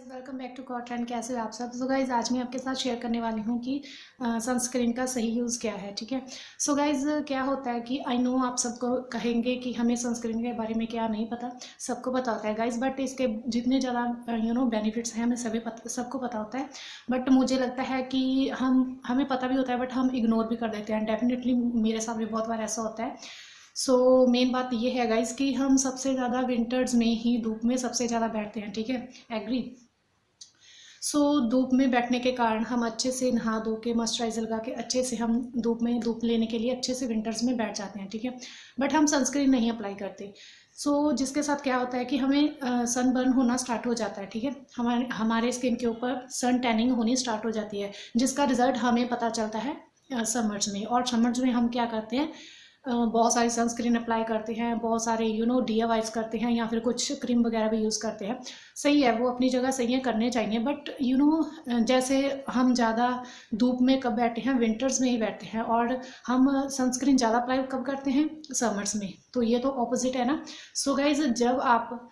Welcome back to cotton. कैसे हो आप सब। सो गाइज आज मैं आपके साथ शेयर करने वाली हूँ कि सनस्क्रीन का सही यूज़ क्या है। ठीक है। सो गाइज क्या होता है कि आई नो आप सबको कहेंगे कि हमें सनस्क्रीन के बारे में क्या नहीं पता। सबको पता होता है गाइज, बट इसके जितने ज़्यादा बेनिफिट्स हैं हमें सबको पता होता है। बट मुझे लगता है कि हमें पता भी होता है बट हम इग्नोर भी कर देते हैं। डेफिनेटली मेरे साथ भी बहुत बार ऐसा होता है। सो मेन बात ये है गाइज कि हम सबसे ज़्यादा विंटर्स में ही धूप में सबसे ज़्यादा बैठते हैं। ठीक है, एग्री। धूप में बैठने के कारण हम अच्छे से नहा धो के मॉइस्चराइजर लगा के अच्छे से हम धूप लेने के लिए अच्छे से विंटर्स में बैठ जाते हैं। ठीक है, बट हम सनस्क्रीन नहीं अप्लाई करते। जिसके साथ क्या होता है कि हमें सन बर्न होना स्टार्ट हो जाता है। ठीक है, हमारे स्किन के ऊपर सन टैनिंग होनी स्टार्ट हो जाती है, जिसका रिजल्ट हमें पता चलता है समर्स में। और समर्स में हम क्या करते हैं, बहुत सारी सनस्क्रीन अप्लाई करते हैं, बहुत सारे DIYs करते हैं, या फिर कुछ क्रीम वगैरह भी यूज़ करते हैं। सही है, वो अपनी जगह सही है, करने चाहिए। बट जैसे हम ज़्यादा धूप में कब बैठते हैं, विंटर्स में ही बैठते हैं। और हम सनस्क्रीन ज़्यादा अप्लाई कब करते हैं, समर्स में। तो ये तो ऑपोजिट है ना। सो गाइज जब आप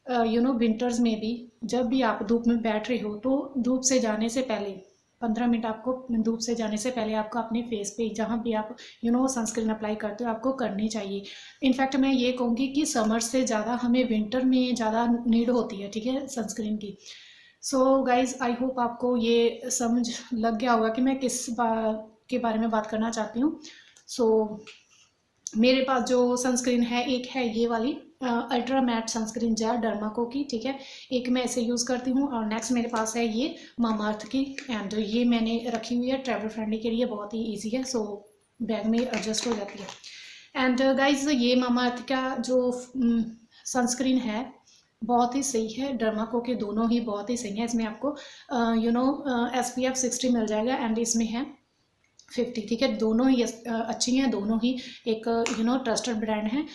विंटर्स में भी जब भी आप धूप में बैठ रहे हो, तो धूप से जाने से पहले 15 मिनट आपको धूप से जाने से पहले आपको अपने फेस पे जहाँ भी आप सनस्क्रीन अप्लाई करते हो आपको करनी चाहिए। इनफैक्ट मैं ये कहूँगी कि समर से ज़्यादा हमें विंटर में ज़्यादा नीड होती है। ठीक है, सनस्क्रीन की। सो गाइज आई होप आपको ये समझ लग गया होगा कि मैं किस के बारे में बात करना चाहती हूँ। मेरे पास जो सनस्क्रीन है, एक है ये वाली ultra matte sunscreen gel Dermaco की। ठीक है, एक मैं इसे यूज़ करती हूँ। और नेक्स्ट मेरे पास है ये मामाअर्थ की, एंड ये मैंने रखी हुई है ट्रैवल फ्रेंडली के लिए, बहुत ही इजी है। बैग में एडजस्ट हो जाती है। एंड गाइज ये मामाअर्थ का जो सनस्क्रीन है बहुत ही सही है। डर्माको के दोनों ही बहुत ही सही है। इसमें आपको SPF 60 मिल जाएगा, एंड इसमें है 50। ठीक है, दोनों ही अच्छी हैं, दोनों ही एक ट्रस्टेड ब्रांड हैं।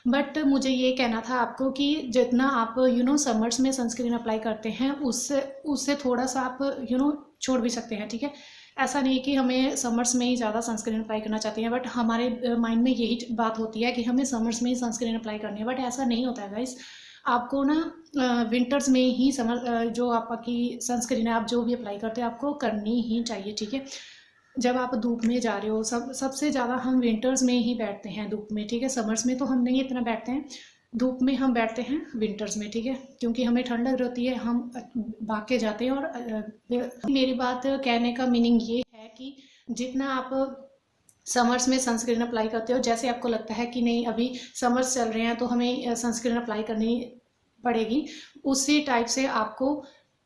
बट मुझे ये कहना था आपको कि जितना आप समर्स में सनस्क्रीन अप्लाई करते हैं उससे उससे थोड़ा सा आप छोड़ भी सकते हैं। ठीक है, ऐसा नहीं कि हमें समर्स में ही ज़्यादा सनस्क्रीन अप्लाई करना चाहते हैं, बट हमारे माइंड में यही बात होती है कि हमें समर्स में ही सनस्क्रीन अप्लाई करनी है। बट ऐसा नहीं होता है गाइस। आपको ना विंटर्स में ही जो आपकी सनस्क्रीन है आप जो भी अप्लाई करते हैं आपको करनी ही चाहिए। ठीक है, जब आप धूप में जा रहे हो, सबसे ज़्यादा हम विंटर्स में ही बैठते हैं धूप में। ठीक है, समर्स में तो हम नहीं इतना बैठते हैं, धूप में हम बैठते हैं विंटर्स में। ठीक है, क्योंकि हमें ठंड लग रही है, हम भाग के जाते हैं। और मेरी बात कहने का मीनिंग ये है कि जितना आप समर्स में सनस्क्रीन अप्लाई करते हो, जैसे आपको लगता है कि नहीं अभी समर्स चल रहे हैं तो हमें सनस्क्रीन अप्लाई करनी पड़ेगी, उसी टाइप से आपको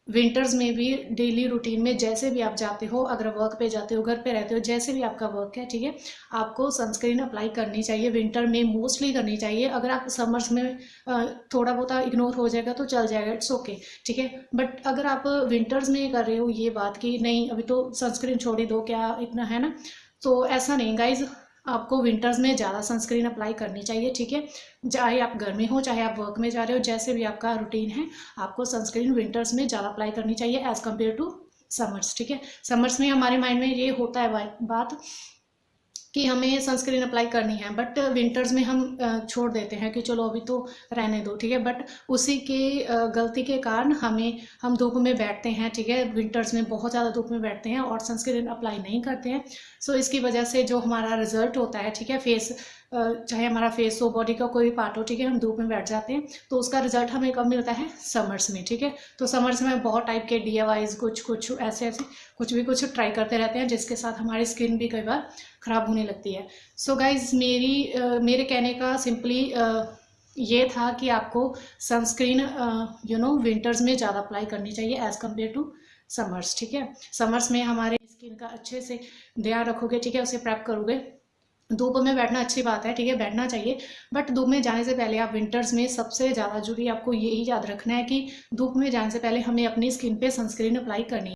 विंटर्स में भी डेली रूटीन में जैसे भी आप जाते हो, अगर वर्क पे जाते हो, घर पे रहते हो, जैसे भी आपका वर्क है, ठीक है, आपको सनस्क्रीन अप्लाई करनी चाहिए। विंटर में मोस्टली करनी चाहिए। अगर आप समर्स में थोड़ा बहुत इग्नोर हो जाएगा तो चल जाएगा, इट्स ओके। ठीक है, बट अगर आप विंटर्स में कर रहे हो ये बात कि नहीं अभी तो सनस्क्रीन छोड़ ही दो, क्या इतना है ना, तो ऐसा नहीं गाइज। आपको विंटर्स में ज़्यादा सनस्क्रीन अप्लाई करनी चाहिए। ठीक है, चाहे आप घर में हो, चाहे आप वर्क में जा रहे हो, जैसे भी आपका रूटीन है, आपको सनस्क्रीन विंटर्स में ज़्यादा अप्लाई करनी चाहिए एज़ कम्पेयर टू समर्स। ठीक है, समर्स में हमारे माइंड में ये होता है बात कि हमें सनस्क्रीन अप्लाई करनी है, बट विंटर्स में हम छोड़ देते हैं कि चलो अभी तो रहने दो। ठीक है, बट उसी के गलती के कारण हम धूप में बैठते हैं। ठीक है, विंटर्स में बहुत ज़्यादा धूप में बैठते हैं और सनस्क्रीन अप्लाई नहीं करते हैं। इसकी वजह से जो हमारा रिजल्ट होता है, ठीक है, फेस चाहे हमारा फेस हो, बॉडी का कोई पार्ट हो, ठीक है, हम धूप में बैठ जाते हैं तो उसका रिजल्ट हमें कब मिलता है, समर्स में। ठीक है, तो समर्स में बहुत टाइप के DIYs कुछ ऐसे कुछ भी कुछ ट्राई करते रहते हैं, जिसके साथ हमारी स्किन भी कई बार ख़राब होने लगती है। गाइज मेरे कहने का सिंपली ये था कि आपको सनस्क्रीन विंटर्स में ज़्यादा अप्लाई करनी चाहिए एज़ कम्पेयर टू समर्स। ठीक है, समर्स में हमारे स्किन का अच्छे से ध्यान रखोगे, ठीक है, उसे प्रेप करोगे। धूप में बैठना अच्छी बात है, ठीक है, बैठना चाहिए, बट धूप में जाने से पहले आप विंटर्स में सबसे ज़्यादा जरूरी आपको यही याद रखना है कि धूप में जाने से पहले हमें अपनी स्किन पे सनस्क्रीन अप्लाई करनी है।